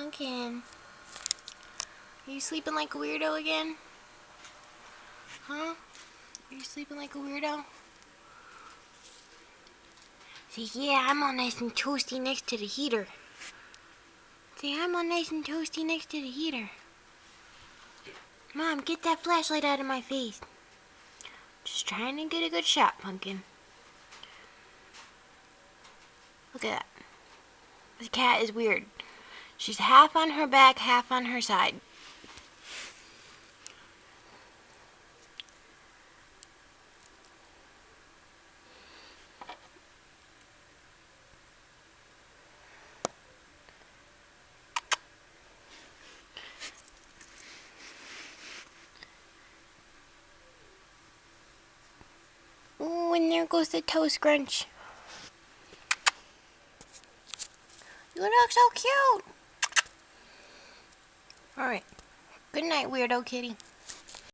Punkin, are you sleeping like a weirdo again? Huh? Are you sleeping like a weirdo? Say, yeah, I'm all nice and toasty next to the heater. Say, I'm all nice and toasty next to the heater. Mom, get that flashlight out of my face. Just trying to get a good shot, Punkin. Look at that. This cat is weird. She's half on her back, half on her side. Ooh, and there goes the toe scrunch. You look so cute. Alright. Good night, weirdo kitty.